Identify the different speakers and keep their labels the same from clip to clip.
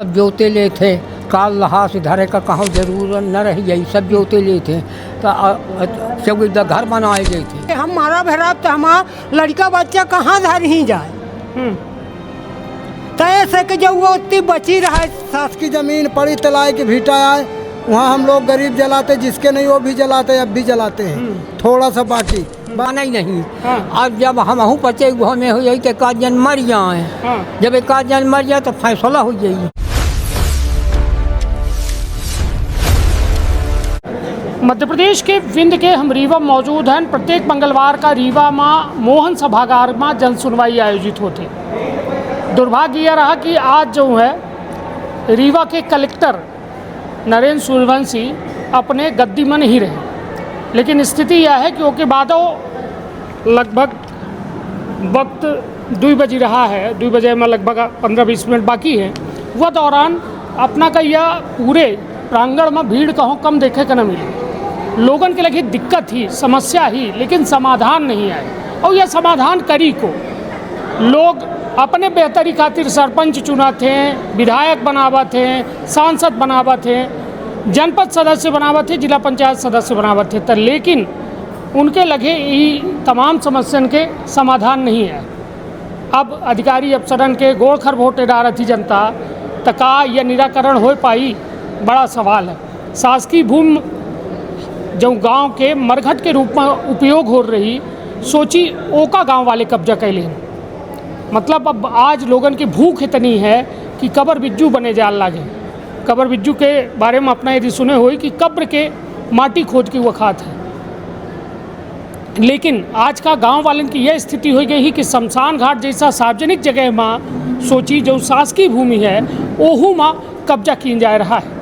Speaker 1: सब जोते ले थे काल लहास धरे का कहाँ जरूरत न रही यही सब जोते ले थे तो घर बनाए गए थे।
Speaker 2: हमारा भरा तो हमारा लड़का बच्चा कहाँ धर ही जाए तो ऐसे कि जब वो उतनी बची रहा
Speaker 3: सास की जमीन पड़ी तलाए की भीटा आए वहाँ हम लोग गरीब जलाते, जिसके नहीं वो भी जलाते, अब भी जलाते हैं थोड़ा सा बाकी
Speaker 1: बना ही नहीं। अब जब हम बचे हुए में हो जाए तो एक जन मर जाए, जब एक जन मर जाए तो फैसला हो जाए।
Speaker 4: मध्य प्रदेश के विंध्य के हम रीवा मौजूद हैं। प्रत्येक मंगलवार का रीवा माँ मोहन सभागार में जन सुनवाई आयोजित होती। दुर्भाग्य यह रहा कि आज जो है रीवा के कलेक्टर नरेंद्र सूर्यवंशी अपने गद्दी में नहीं रहे, लेकिन स्थिति यह है कि उसके बाद लगभग वक्त 2 बज रहा है, 2 बजे में लगभग 15-20 मिनट बाकी है। वह दौरान अपना का यह पूरे प्रांगण में भीड़ कहीं कम देखे का न मिले। लोगन के लगी दिक्कत ही, समस्या ही, लेकिन समाधान नहीं आए। और यह समाधान करी को लोग अपने बेहतरी खातिर सरपंच चुनाते हैं, विधायक बनावत हैं, सांसद बनावत हैं, जनपद सदस्य बनावत हैं, जिला पंचायत सदस्य बनावत हैं, लेकिन उनके लगे ये तमाम समस्याओं के समाधान नहीं है। अब अधिकारी अफसरन के गोड़ खर वोटे डाल थी जनता तो का यह निराकरण हो पाई, बड़ा सवाल है। शासकीय भूमि जो गांव के मरघट के रूप में उपयोग हो रही, सोची ओका गांव वाले कब्जा कैले। मतलब अब आज लोगन की भूख इतनी है कि कब्र बिज्जू बने जाल लागे। कब्र बिज्जू के बारे में अपना यदि सुने हुई कि कब्र के माटी खोद की वखात है, लेकिन आज का गांव वालन की यह स्थिति हो गई है कि शमशान घाट जैसा सार्वजनिक जगह में सोची जो शासकीय भूमि है ओहू में कब्जा किया जा रहा है।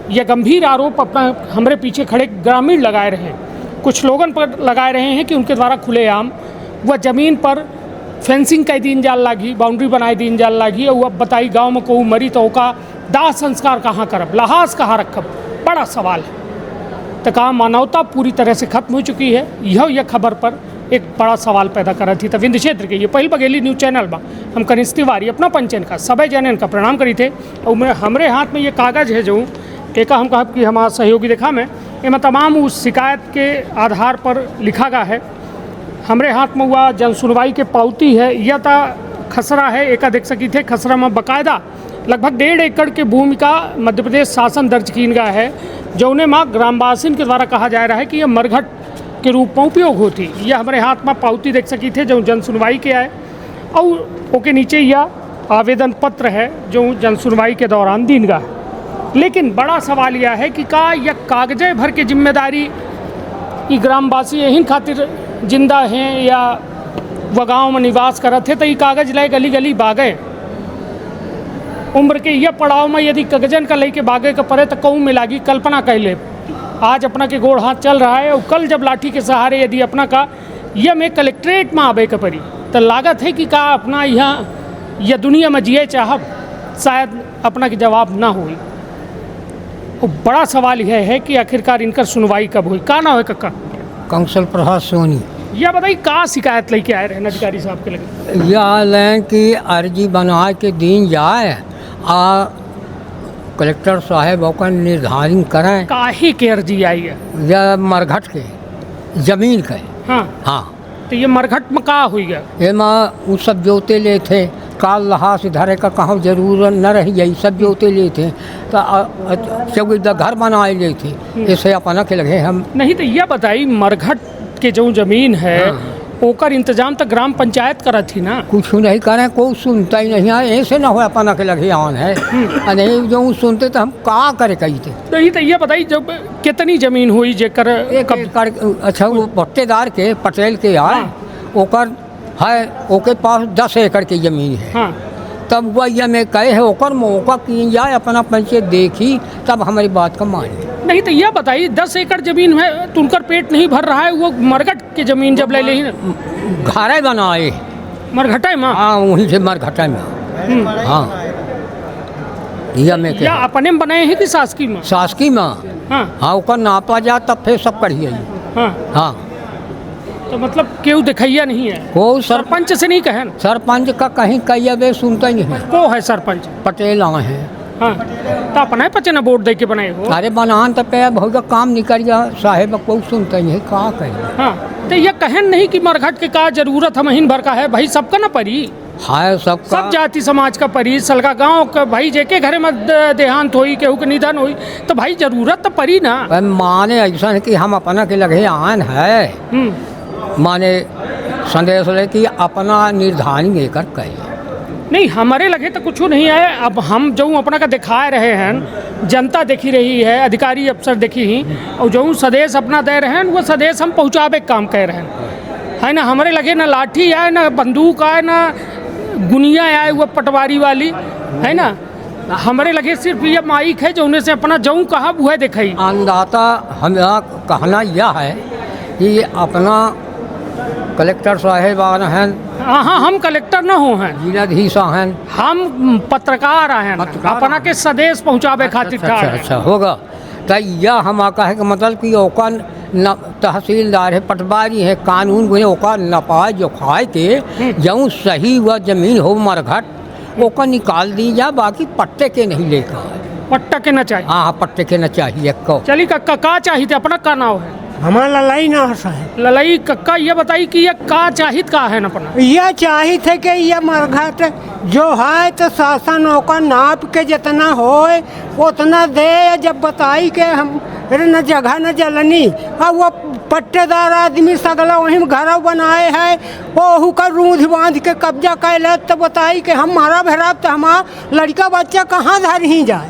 Speaker 4: यह गंभीर आरोप अपना हमारे पीछे खड़े ग्रामीण लगाए रहे हैं, कुछ लोगों पर लगाए रहे हैं कि उनके द्वारा खुलेआम वह ज़मीन पर फेंसिंग कई दिन जाल लागी, बाउंड्री बनाई दिन जाल लागी। और अब बताई गांव में कोई मरी तो का दाह संस्कार कहाँ करब, लहास कहाँ रखब, बड़ा सवाल है। तो कहाँ मानवता पूरी तरह से खत्म हो चुकी है। यह खबर पर एक बड़ा सवाल पैदा कर रही थी। तो विंध्य क्षेत्र के ये पहल बघेली न्यूज़ चैनल में हम कनिष्ठ तिवारी अपना पंचन का सभी जनन का प्रणाम करी थे। और हमारे हाथ में ये कागज़ है जो एक हम कहा कि हमारा सहयोगी देखा में इनमें तमाम उस शिकायत के आधार पर लिखा गया है। हमारे हाथ में हुआ जन सुनवाई के पावती है, यह था खसरा है, एक देख सकी थे। खसरा में बाकायदा लगभग 1.5 एकड़ के भूमि का मध्य प्रदेश शासन दर्ज किन गया है, जौने माँ ग्रामवासियों के द्वारा कहा जा रहा है कि यह मरघट के रूप में उपयोग होती। यह हमारे हाथ में पावती देख सकी थे जो जन सुनवाई के आए, और ओके नीचे यह आवेदन पत्र है जो जन सुनवाई के दौरान दिन गया है। लेकिन बड़ा सवाल यह है कि का यह कागजे भर के जिम्मेदारी ये ग्रामवासी यहीं खातिर जिंदा हैं या वह गाँव में निवास करते थे तो ये कागज लाए गली गली बागे। उम्र के यह पड़ाव में यदि कागजन का लेके बागे का पड़े तो कहूँ में लागी कल्पना कर ले। आज अपना के गोड़ हाथ चल रहा है और कल जब लाठी के सहारे यदि अपना का यह में कलेक्ट्रेट में आवे का पड़ी तो लागत है कि का अपना यहाँ यह दुनिया में जिए चाहब, शायद अपना के जवाब ना हुई। बड़ा सवाल यह है कि आखिरकार इनकर सुनवाई कब हुई। का ना हो कक्का?
Speaker 1: कौशल प्रसाद सोनी।
Speaker 4: यह बताइए का शिकायत लेके आए रहे अधिकारी साहब के लगे?
Speaker 1: यह लें कि अर्जी बना के दिन जाए आ कलेक्टर साहब ओकर निर्धारण करें
Speaker 4: काहे के अर्जी आई है?
Speaker 1: यह मरघट के जमीन के। हाँ
Speaker 4: तो ये मरघट में का हुई है?
Speaker 1: एमा वो सब जोते ले थे काल लहास धरे का कहाँ जरूरत न रही यही सब जोते ले थे तो घर बनाए गए थे। ऐसे अपना के लगे हम
Speaker 4: नहीं। तो यह बताई मरघट के जो जमीन है ओकर इंतजाम तो ग्राम पंचायत करत थी ना?
Speaker 1: कुछ नहीं करें, कोई सुनता ही नहीं है। ऐसे ना हो अपना के लगे आन है नहीं जो सुनते तो हम का करे कही थे।
Speaker 4: नहीं तो यह बताई जब कितनी जमीन हुई जेकर
Speaker 1: अच्छा वो पट्टेदार के पटेल के आए ओकर है, ओके पास 10 एकड़ की ज़मीन है। तब वह यह मैं कहे है ओकर मौका की जाए अपना पंचायत देखी तब हमारी बात का मानी।
Speaker 4: नहीं तो यह बताइए 10 एकड़ जमीन है तो उनका पेट नहीं भर रहा है, वो मरघट की जमीन जब ले ली
Speaker 1: घरे बनाए
Speaker 4: मरघटा में।
Speaker 1: हाँ वहीं से मरघटा में। हाँ यह मैं
Speaker 4: क्या अपने में बनाए हैं कि शासकीय में?
Speaker 1: शासकीय में। हाँ ओकर नापा जा तब फिर सब करिए। हाँ
Speaker 4: तो मतलब क्यों दिखैया नहीं है?
Speaker 1: वो
Speaker 4: सरपंच से नहीं कहे?
Speaker 1: सरपंच का कहीं कहिए सुनता ही नहीं है।
Speaker 4: को है सरपंच?
Speaker 1: पटेल आए हैं।
Speaker 4: हाँ तो अपना ही पचे न वोट दे के बनाए हो।
Speaker 1: अरे बनान तो पे बहुत काम निकल गया साहेब कोई सुनते नहीं का कहे।
Speaker 4: हाँ तो ये कहन नहीं कि मरघट के का जरूरत हम हिन भर का है भाई, सबका ना परी,
Speaker 1: हाय सबका
Speaker 4: सब जाति समाज का परी, सलगा गांव का भाई, जेके घरे में देहांत होई केहू के निधन होई तो भाई जरूरत तो परी ना।
Speaker 1: भाई माने ऐसा है कि हम अपना के लगे आन है, माने संदेश ले कि अपना निर्धारण लेकर कहे
Speaker 4: नहीं हमारे लगे तो कुछ नहीं है। अब हम जो अपना का दिखा रहे हैं, जनता देखी रही है, अधिकारी अफसर देखी ही, और जो सदेश अपना दे रहे हैं वो सदेश हम पहुँचावे के काम कर रहे हैं, है ना। हमारे लगे ना लाठी आए ना बंदूक आए ना गुनिया आए वो पटवारी वाली, है ना। हमारे लगे सिर्फ ये माइक है जो उन्हें से अपना जऊँ कहा वह दिखाई।
Speaker 1: अन्नदाता हमारा कहना यह है कि अपना कलेक्टर साहेबान हैं,
Speaker 4: हाँ हम कलेक्टर न हो हैं,
Speaker 1: जिलाधीश हैं,
Speaker 4: हम पत्रकार हैं, अपना के सदेश पहुँचावे खातिर ठाड़ हैं।
Speaker 1: अच्छा होगा तो यह हम कहे कि मतलब कि ओकर न तहसीलदार है, पटवारी है, कानून को ओकर नपाए जो खाए के जऊँ सही वह जमीन हो मरघट ओकर निकाल दी जा, बाकी पट्टे के नहीं लेकर।
Speaker 4: पट्टा के न चाहिए।
Speaker 1: हाँ पट्टे के न चाहिए को।
Speaker 4: चलिए कक्का का चाहिए थे अपना का नाव है
Speaker 2: हमारा लड़ाई ना हो साहेब।
Speaker 4: ललई कक्का ये बताई कि ये का चाहित का है न अपना।
Speaker 2: यह चाहिए थे कि यह मरघट जो है तो शासन ओका नाप के जितना होए उतना दे, जब बताई के हम न जगह न जलनी, अब वो पट्टेदार आदमी सगला वहीं घर बनाए है वो का रूंध बांध के कब्जा कैल तो बताई कि हम मारा भराब तो हमारा लड़का बच्चा कहाँ धर ही जाए।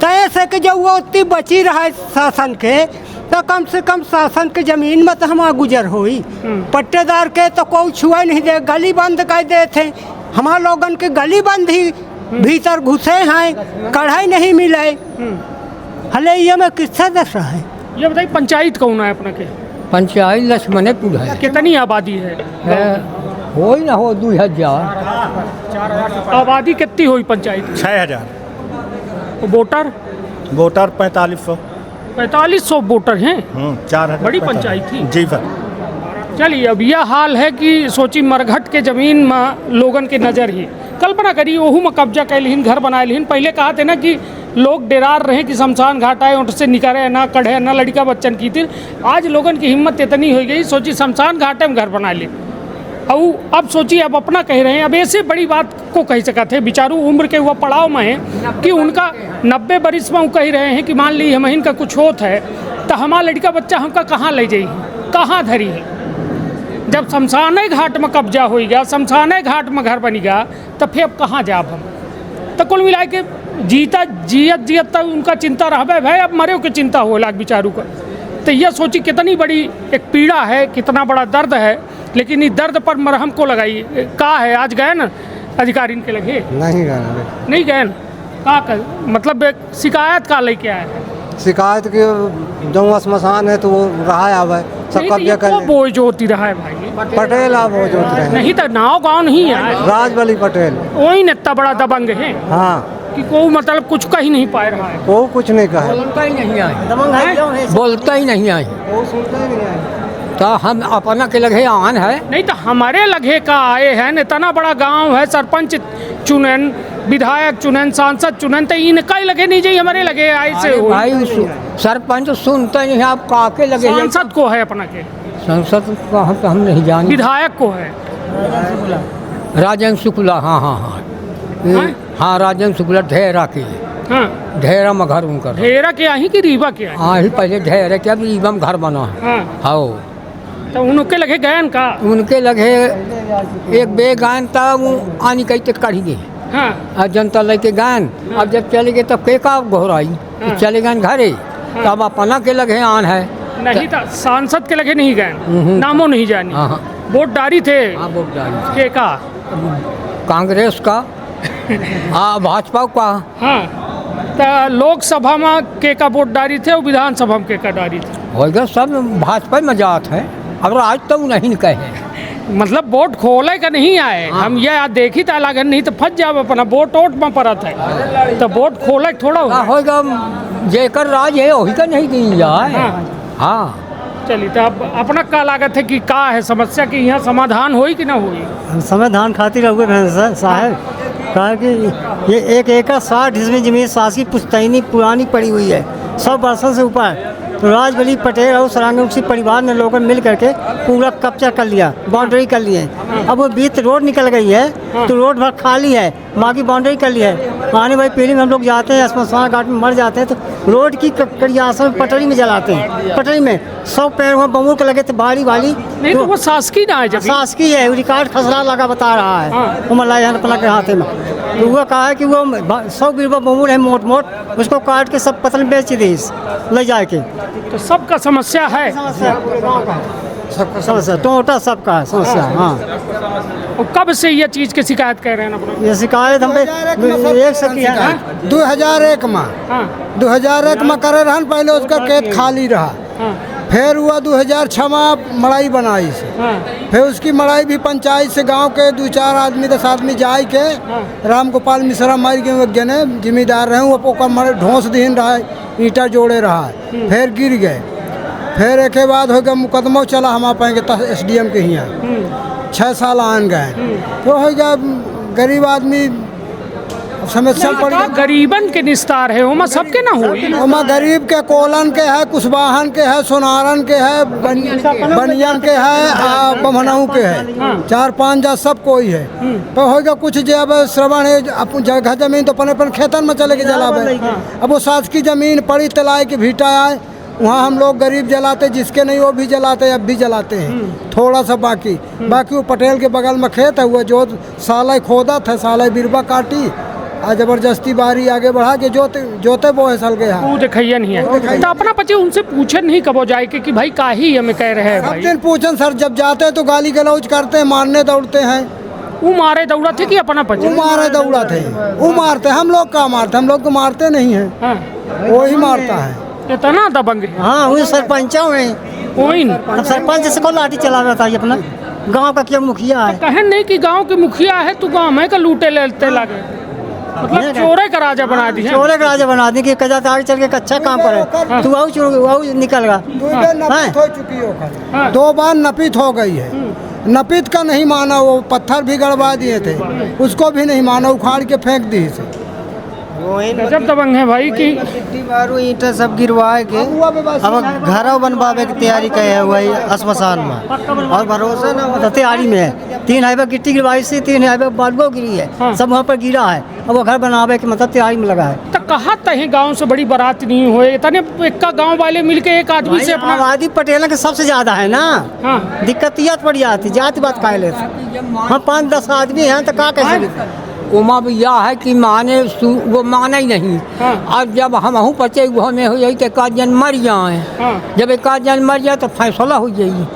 Speaker 2: तो ऐसे कि जब वो उतनी बची रहा शासन के तो कम से कम शासन के जमीन में तो हमारा गुजर हुई, पट्टेदार के तो कोई छुआ नहीं दे, गली बंद कर दे थे। हमारे लोगन के गली बंद ही भीतर घुसे हैं, कढ़ाई नहीं मिले। हले ये में किस्सा दशा है।
Speaker 4: ये बताइए पंचायत कौन है अपना के।
Speaker 1: पंचायत लक्ष्मणपुर है।
Speaker 4: कितनी आबादी है?
Speaker 1: हो ना हो 2000
Speaker 4: आबादी कितनी हुई पंचायत?
Speaker 5: 6000।
Speaker 4: Voter
Speaker 5: voter 4500।
Speaker 4: 4500 वोटर हैं।
Speaker 5: 4000
Speaker 4: बड़ी पंचायत थी।
Speaker 5: जी सर।
Speaker 4: चलिए अब यह हाल है कि सोची मरघट के जमीन में लोगन के नज़र ही कल्पना करिए ओहू में कब्जा कैलिन घर बनाए लिन। पहले कहा थे ना कि लोग डेरार रहे कि शमशान घाट आए उनसे निकले ना कढ़े ना लड़का बच्चन की थी। आज लोगन की हिम्मत इतनी हो गई, सोची शमशान घाट में घर बना ले। और अब सोचिए अब अपना कह रहे हैं, अब ऐसे बड़ी बात को कह सका थे बेचारू उम्र के हुआ पड़ाव में है कि उनका 90 बरिस में वो कह रहे हैं कि मान ली हम इनका कुछ होत है तो हमारा लड़का बच्चा हमका कहाँ ले जाइए, कहाँ धरी है। जब शमशान घाट में कब्जा हो गया, शमशान घाट में घर बनी गया, तो फिर अब कहाँ जाब हम। तो कुल मिला के जीता जियत तक उनका चिंता रहे भाई, अब मरे के चिंता हो लाग बेचारू का। तो यह सोची कितनी बड़ी एक पीड़ा है, कितना बड़ा दर्द है, लेकिन इस दर्द पर मरहम को लगाई का है। आज गए ना अधिकारी इनके लगे नहीं गए का कर, मतलब शिकायत का लेके आए हैं।
Speaker 3: शिकायत की जो श्मशान है तो वो रहा आवे सब कब्जा कर
Speaker 4: बोझ जो होती रहा है भाई
Speaker 3: पटेल आप वो जो
Speaker 4: नहीं तो नाव गाँव नहीं है
Speaker 3: राजबली पटेल
Speaker 4: वही न इतना बड़ा दबंग है
Speaker 3: हाँ
Speaker 4: कि कोई मतलब कुछ कह ही नहीं पा रहा है।
Speaker 3: वो कुछ नहीं कहा,
Speaker 1: बोलता ही नहीं आए, बोलता ही नहीं आए।
Speaker 3: वो सुनता ही नहीं आए।
Speaker 1: तो हम अपना के लगे आन है
Speaker 4: नहीं तो हमारे लगे का आए हैं, इतना बड़ा गांव है, सरपंच चुनन, विधायक चुनन, सांसद चुनन, तो इनका ही लगे नहीं जाइए हमारे लगे आए से हो।
Speaker 1: भाई सरपंच सुनते नहीं, आप काके लगे
Speaker 4: सांसद को है अपना के,
Speaker 1: संसद का हम नहीं जानते।
Speaker 4: विधायक को है
Speaker 1: राजेंद्र शुक्ला, हाँ हाँ हाँ हाँ राजेंद्र शुक्ला ढेरा के,
Speaker 4: हाँ
Speaker 1: ढेरा में घर उनका
Speaker 4: ढेरा के आई कि रीवा के आई?
Speaker 1: हाँ ही पहले ढेरे के, अब रीवा में घर बना है।
Speaker 4: हाँ
Speaker 1: हाँ
Speaker 4: तो उनके लगे गए का
Speaker 1: उनके लगे एक बे गायन था वो आनी कही तो कढ़ी गए।
Speaker 4: हाँ
Speaker 1: अब जनता लेके गायन, अब जब चले गए तब के का घोराई
Speaker 4: हाँ।
Speaker 1: चले गए घरे, तब अपना के लगे आन है।
Speaker 4: नहीं था सांसद के लगे नहीं गए, नामों नहीं जानी।
Speaker 1: हाँ हाँ
Speaker 4: वोट डारी थे
Speaker 1: हाँ वोट डाली
Speaker 4: के का,
Speaker 1: कांग्रेस का हाँ भाजपा का।
Speaker 4: हाँ तो लोकसभा में के का वोट डारी थे और विधानसभा में के का डारी थे।
Speaker 1: होगा सब भाजपा में जात है, अब आज तो नहीं कहे
Speaker 4: मतलब वोट खोले का नहीं आए। हम ये देखी था लागन नहीं तो फंस जाओ अपना वोट वोट में पड़त है, तो वोट खोले थोड़ा
Speaker 1: होगा जेकर राज है वही का नहीं दी जाए। हाँ
Speaker 4: चलिए तो अब अपना का लागत है कि का है समस्या की यहाँ समाधान होई कि ना होई?
Speaker 6: समाधान खातिर हुए साहब कहा कि ये 1 एकड़ 60 इसमें जमीन शासकीय पुश्तैनी पुरानी पड़ी हुई है, 100 वर्षों से ऊपर। तो राजबली पटेल और सरांगसी परिवार ने लोगों ने मिल करके पूरा कब्जा कर लिया, बाउंड्री कर लिए। अब वो बीच रोड निकल गई है तो रोड भर खाली है, बाकी बाउंड्री कर ली है। आने वाली पीढ़ी में हम लोग जाते हैं, स्मशान घाट में मर जाते हैं तो रोड की कड़ियासों में पटरी में जलाते हैं। पटरी में 100 पेड़ वहाँ बमूल के लगे थे भारी वाली।
Speaker 4: नहीं तो वो शासकीय ना है जब
Speaker 6: शासकीय है, रिकॉर्ड खसरा लगा बता रहा है उमर लाल पला के हाथे में। तो वो कहा है कि वो 100 बीघा बमूल है मोट मोट, उसको काट के सब पतल बेच दी ले जाके।
Speaker 4: तो सबका समस्या है,
Speaker 6: समस्या टोटा सबका समस्या। हाँ,
Speaker 4: और कब से ये चीज़ की शिकायत कर रहे हैं अपना?
Speaker 6: ये शिकायत हम एक से की है
Speaker 3: 2001 में
Speaker 4: हाँ
Speaker 3: 2001 में करे रहन, पहले उसका खेत खाली रहा।
Speaker 4: हाँ
Speaker 3: फिर हुआ 2006 में मड़ाई बनाई से,
Speaker 4: हाँ
Speaker 3: फिर उसकी मड़ाई भी पंचायत से गांव के 2-4 आदमी 10 आदमी जाए के राम गोपाल मिश्रा मार के गने जिम्मेदार रहे, वो पोकर मरे ढोंस दीन रहा, ईटा जोड़े रहा, फिर गिर गए। फिर एक के बाद हो गया मुकदमा चला हम पाएंगे SDM के यहाँ 6 साल आन गए। तो हो गया गरीब आदमी समस्या पड़ गई।
Speaker 4: गरीबन के निस्तार है ओमा सबके ना हो,
Speaker 3: ओमा गरीब के कोलन के है, कुशवाहन के है, सोनारन के है, बनियन के है, बमनऊ के है, 4-5 जात सब कोई है। तो होगा कुछ जब श्रवण है अपन जगह जमीन तो अपन अपन खेतन में चले के जलावे। अब वो शासकीय जमीन पड़ी तलाए के भीटा आए, वहाँ हम लोग गरीब जलाते, जिसके नहीं वो भी जलाते, अब भी जलाते हैं थोड़ा सा बाकी। वो पटेल के बगल में खेत है, वो जो साला खोदा था, साला बिरबा काटी आ जबरदस्ती बारी आगे बढ़ा के जोते वो है सल गया।
Speaker 4: वो दिखाइए नहीं है तो अपना पचे उनसे पूछे नहीं कब हो जाए कि भाई काहे हमें कह रहे हैं
Speaker 3: सब
Speaker 4: भाई?
Speaker 3: दिन पूछन सर, जब जाते हैं तो गाली गलौज करते हैं, मारने दौड़ते हैं।
Speaker 4: वो मारे दौड़ा थे कि अपना पचे?
Speaker 3: वो मारे दौड़ा थे, वो मारते, हम लोग का मारते, हम लोग को मारते नहीं है,
Speaker 4: हाँ
Speaker 3: वो ही मारता है।
Speaker 4: इतना दबंग है।
Speaker 6: हाँ वही सरपंच हुए,
Speaker 4: कोई नहीं
Speaker 6: अब सरपंच से को लाठी चला रहा था ये अपना गांव का क्या मुखिया है।
Speaker 4: कहे नहीं कि गांव के मुखिया है तू गांव में का लूटे लेते लगे, मतलब चोरे का राजा बना दिया।
Speaker 6: चोरे का राजा बना दी कि कजा आगे चल के अच्छा काम करे, तू आओ चोर निकल गया।
Speaker 3: 2 बार नपित हो चुकी हो, 2 बार नपित हो गई है। नपित का नहीं माना, वो पत्थर भी गड़वा दिए थे, उसको भी नहीं माना, उखाड़ के फेंक दी से।
Speaker 4: गजब दबंग है भाई कि
Speaker 6: गिट्टी बारू ईंटा सब गिरवाए के अब घर बनवावे की तैयारी करे है वही श्मशान में, और भरोसा ना मतलब तैयारी में है। 3 हाईवे गिट्टी गिरवाई से, 3 हाईवे बालुओं गिरी है, सब वहाँ पर गिरा है। अब वो घर बनावे की मतलब तैयारी में लगा है।
Speaker 4: तो कहा तहे गांव से बड़ी बारात नहीं हुए, इतने इक्का गांव वाले मिलके एक आदमी से अपना
Speaker 6: आबादी पटेल के सबसे ज्यादा है ना,
Speaker 4: हाँ
Speaker 6: दिक्कत यह पड़ जाती, जाति बात काहे लेते हम 5-10 आदमी हैं तो का कैसे
Speaker 1: उमा भी यह है कि माने वो माना ही नहीं। अब जब हम पचे वो हमें हो जाए तो एक जन मर जाए, जब एक जन मर जाए तो फैसला हो जाएगी,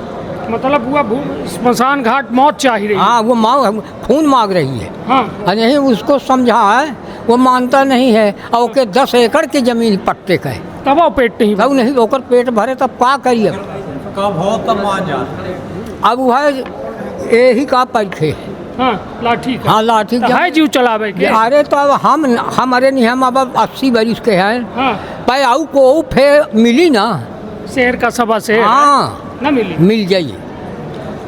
Speaker 4: मतलब वो स्मशान घाट मौत चाह रही।
Speaker 1: हाँ वो खून मांग रही है।
Speaker 4: हाँ
Speaker 1: नहीं उसको समझा है, वो मानता नहीं है। और ओके 10 एकड़ की जमीन पट्टे का है,
Speaker 4: तब वो पेट नहीं
Speaker 1: तब नहीं ओकर पेट भरे तब का करिए,
Speaker 5: कब हो तब मान जा।
Speaker 1: अब वह यही का परिखे।
Speaker 4: हाँ लाठी का।
Speaker 1: हाँ लाठी
Speaker 4: तो है जीव चलावे के।
Speaker 1: अरे तो अब हमारे नहीं, हम अब 80 बरिस के हैं।
Speaker 4: हाँ
Speaker 1: भाई आऊ को फिर मिली ना,
Speaker 4: शेर का सभा शेर
Speaker 1: हाँ
Speaker 4: न मिली,
Speaker 1: मिल जाइए।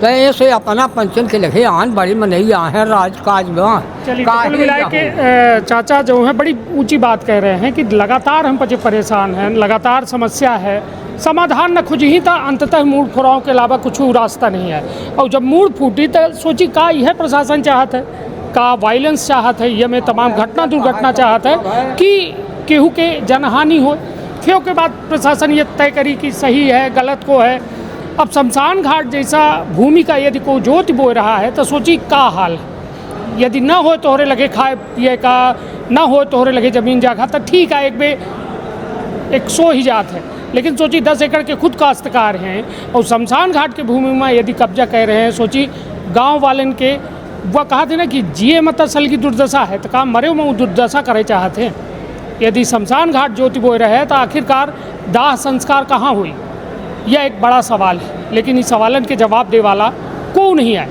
Speaker 1: तो ऐसे अपना पंचन के लगे आन बड़ी में नहीं आए राजकाज में।
Speaker 4: चलिए कुल मिलाए के चाचा जो है बड़ी ऊंची बात कह रहे हैं कि लगातार हम पचे परेशान हैं, लगातार समस्या है, समाधान न खोजी ही था, अंततः मूड फोराओं के अलावा कुछ रास्ता नहीं है। और जब मूड फूटी तो सोची का यह प्रशासन चाहत है, का वायलेंस चाहत है, ये में तमाम घटना दुर्घटना चाहत है कि केहू के जनहानि हो। फिर के बाद प्रशासन ये तय करी कि सही है गलत को है। अब शमशान घाट जैसा भूमि का यदि कोई जोत बो रहा है तो सोची का हाल है। यदि न हो तोहरे लगे खाए पिए का, न हो तोहरे लगे जमीन जागा तो ठीक है, एक बे 100 ही जात है, लेकिन सोची 10 एकड़ के खुद काश्तकार हैं और शमशान घाट के भूमि में यदि कब्जा कर रहे हैं, सोची गांव वालन के वह कहा थे ना कि जिए मत सल की दुर्दशा है तो कहा मरे में वो दुर्दशा करे चाहते हैं। यदि शमशान घाट ज्योति बोए रहे तो आखिरकार दाह संस्कार कहाँ हुई, यह एक बड़ा सवाल है। लेकिन इस सवालन के जवाब दे वाला कोई नहीं है।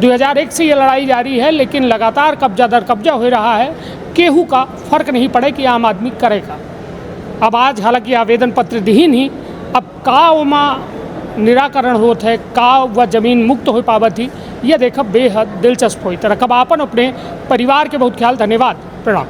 Speaker 4: 2001 से ये लड़ाई जारी है, लेकिन लगातार कब्जा दर कब्जा हो रहा है, केहू का फर्क नहीं पड़े कि आम आदमी करेगा। अब आज हालांकि आवेदन पत्र दीन ही, अब का उमा निराकरण होत है, का वह जमीन मुक्त हो पावत थी, यह देखब बेहद दिलचस्प हुई। रखब आपन अपने परिवार के बहुत ख्याल। धन्यवाद, प्रणाम।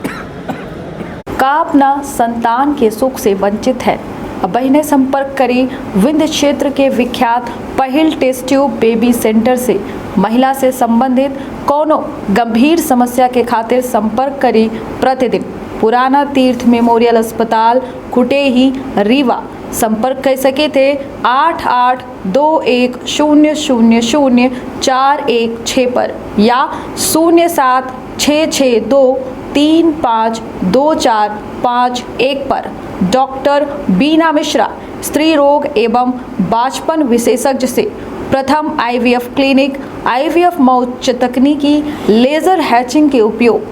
Speaker 7: का अपना संतान के सुख से वंचित है, बहिने संपर्क करी विंध्य क्षेत्र के विख्यात पहिल टेस्ट ट्यूब बेबी सेंटर से। महिला से संबंधित कोनो गंभीर समस्या के खातिर संपर्क करी प्रतिदिन पुराना तीर्थ मेमोरियल अस्पताल कुटेही रीवा। संपर्क कर सके थे 8821000416 पर या 076623524551 पर। डॉक्टर बीना मिश्रा, स्त्री रोग एवं बांझपन विशेषज्ञ से प्रथम IVF क्लिनिक, IVF मौच तकनीकी, लेजर हैचिंग के उपयोग,